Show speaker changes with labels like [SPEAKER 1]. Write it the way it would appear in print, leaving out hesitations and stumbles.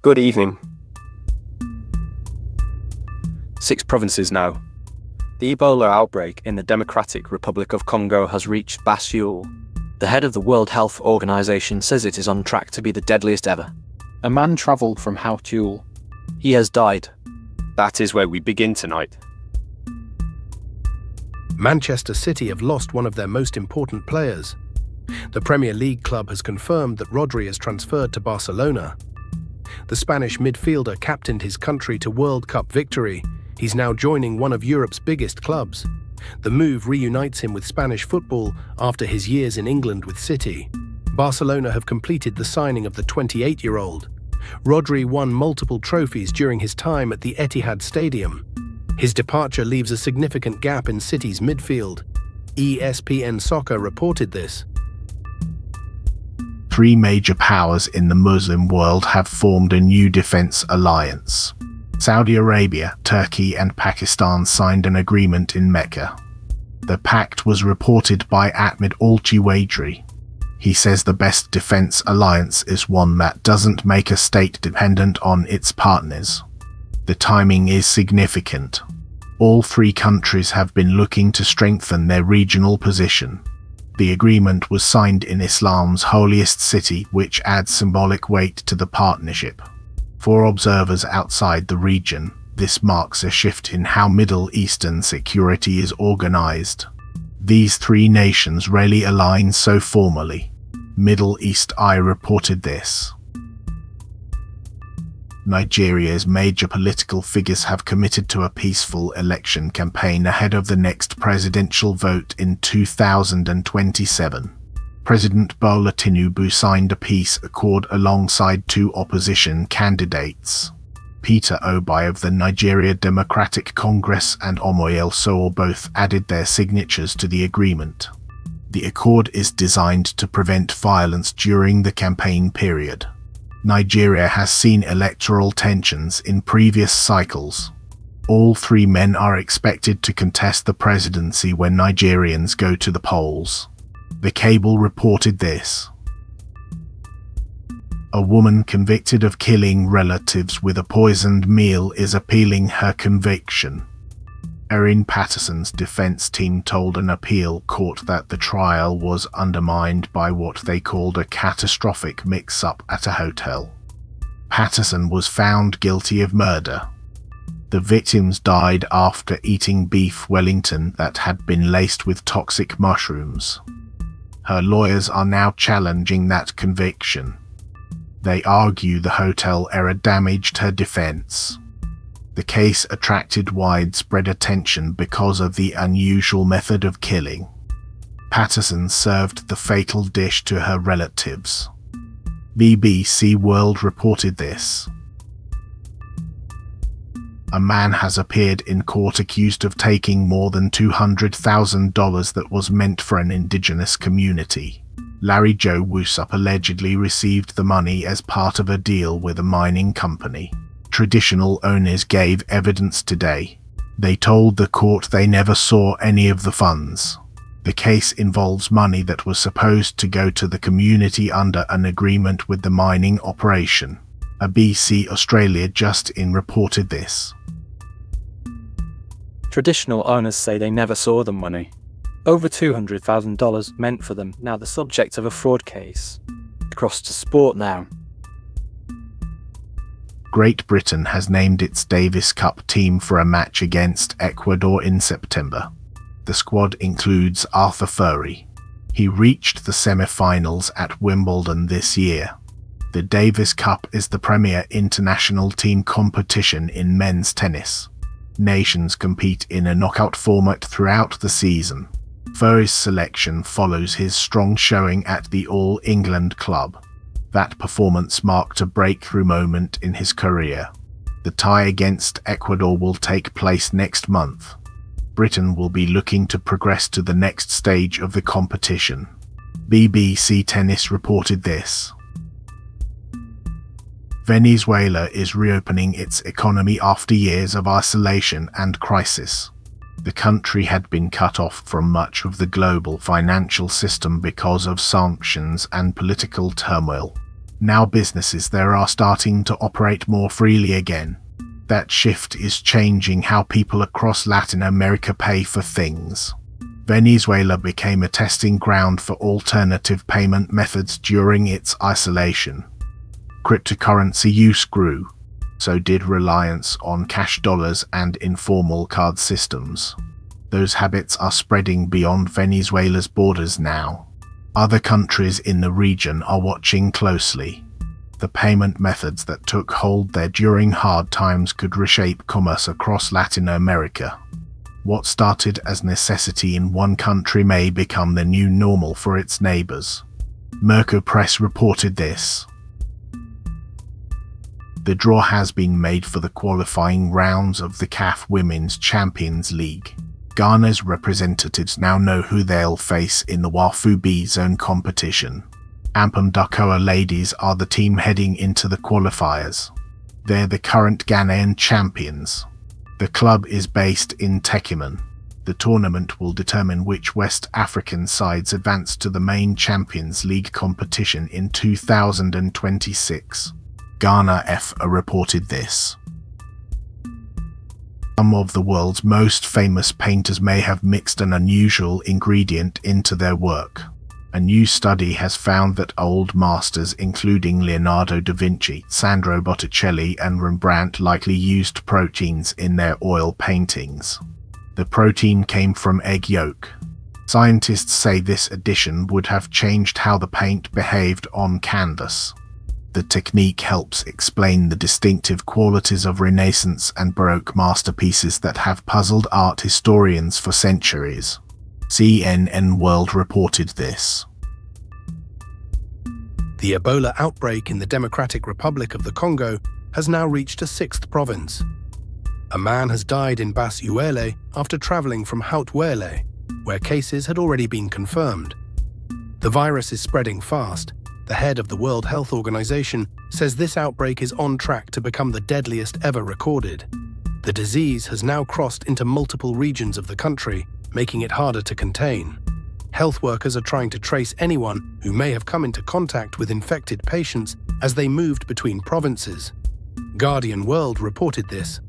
[SPEAKER 1] Good evening. 6 provinces now. The Ebola outbreak in the Democratic Republic of Congo has reached WAFU. The head of the World Health Organization says it is on track to be the deadliest ever.
[SPEAKER 2] A man travelled from Hautul.
[SPEAKER 1] He has died. That is where we begin tonight.
[SPEAKER 3] Manchester City have lost one of their most important players. The Premier League club has confirmed that Rodri is transferred to Barcelona. The Spanish midfielder captained his country to World Cup victory. He's now joining one of Europe's biggest clubs. The move reunites him with Spanish football after his years in England with City. Barcelona have completed the signing of the 28-year-old. Rodri won multiple trophies during his time at the Etihad Stadium. His departure leaves a significant gap in City's midfield. ESPN Soccer reported this.
[SPEAKER 4] 3 major powers in the Muslim world have formed a new defense alliance. Saudi Arabia, Turkey and Pakistan signed an agreement in Mecca. The pact was reported by Ahmed Al-Chiwadri. He says the best defense alliance is one that doesn't make a state dependent on its partners. The timing is significant. All 3 countries have been looking to strengthen their regional position. The agreement was signed in Islam's holiest city, which adds symbolic weight to the partnership. For observers outside the region, this marks a shift in how Middle Eastern security is organized. These 3 nations rarely align so formally. Middle East Eye reported this. Nigeria's major political figures have committed to a peaceful election campaign ahead of the next presidential vote in 2027. President Bola Tinubu signed a peace accord alongside 2 opposition candidates. Peter Obi of the Nigeria Democratic Congress and Omoyele Sowore both added their signatures to the agreement. The accord is designed to prevent violence during the campaign period. Nigeria has seen electoral tensions in previous cycles. All 3 men are expected to contest the presidency when Nigerians go to the polls. The cable reported this. A woman convicted of killing relatives with a poisoned meal is appealing her conviction. Erin Patterson's defense team told an appeal court that the trial was undermined by what they called a catastrophic mix-up at a hotel. Patterson was found guilty of murder. The victims died after eating beef Wellington that had been laced with toxic mushrooms. Her lawyers are now challenging that conviction. They argue the hotel error damaged her defense. The case attracted widespread attention because of the unusual method of killing. Patterson served the fatal dish to her relatives. BBC World reported this. A man has appeared in court accused of taking more than $200,000 that was meant for an Indigenous community. Larry Joe Woosop allegedly received the money as part of a deal with a mining company. Traditional owners gave evidence today. They told the court they never saw any of the funds. The case involves money that was supposed to go to the community under an agreement with the mining operation. ABC Australia just in reported this.
[SPEAKER 2] Traditional owners say they never saw the money. Over $200,000 meant for them, now the subject of a fraud case. Across to sport now.
[SPEAKER 4] Great Britain has named its Davis Cup team for a match against Ecuador in September. The squad includes Arthur Fery. He reached the semi-finals at Wimbledon this year. The Davis Cup is the premier international team competition in men's tennis. Nations compete in a knockout format throughout the season. Fery's selection follows his strong showing at the All England club. That performance marked a breakthrough moment in his career. The tie against Ecuador will take place next month. Britain will be looking to progress to the next stage of the competition. BBC Tennis reported this. Venezuela is reopening its economy after years of isolation and crisis. The country had been cut off from much of the global financial system because of sanctions and political turmoil. Now businesses there are starting to operate more freely again. That shift is changing how people across Latin America pay for things. Venezuela became a testing ground for alternative payment methods during its isolation. Cryptocurrency use grew, so did reliance on cash dollars and informal card systems. Those habits are spreading beyond Venezuela's borders now. Other countries in the region are watching closely. The payment methods that took hold there during hard times could reshape commerce across Latin America. What started as necessity in one country may become the new normal for its neighbors. MercoPress reported this. The draw has been made for the qualifying rounds of the CAF Women's Champions League. Ghana's representatives now know who they'll face in the WAFU B-Zone competition. Ampem Darkoa ladies are the team heading into the qualifiers. They're the current Ghanaian champions. The club is based in Techiman. The tournament will determine which West African sides advance to the main Champions League competition in 2026. Ghana FA reported this. Some of the world's most famous painters may have mixed an unusual ingredient into their work. A new study has found that old masters including Leonardo da Vinci, Sandro Botticelli and Rembrandt likely used proteins in their oil paintings. The protein came from egg yolk. Scientists say this addition would have changed how the paint behaved on canvas. The technique helps explain the distinctive qualities of Renaissance and Baroque masterpieces that have puzzled art historians for centuries. CNN World reported this.
[SPEAKER 3] The Ebola outbreak in the Democratic Republic of the Congo has now reached a sixth province. A man has died in Basuele after traveling from Haut-Uele, where cases had already been confirmed. The virus is spreading fast. The head of the World Health Organization says this outbreak is on track to become the deadliest ever recorded. The disease has now crossed into multiple regions of the country, making it harder to contain. Health workers are trying to trace anyone who may have come into contact with infected patients as they moved between provinces. Guardian World reported this.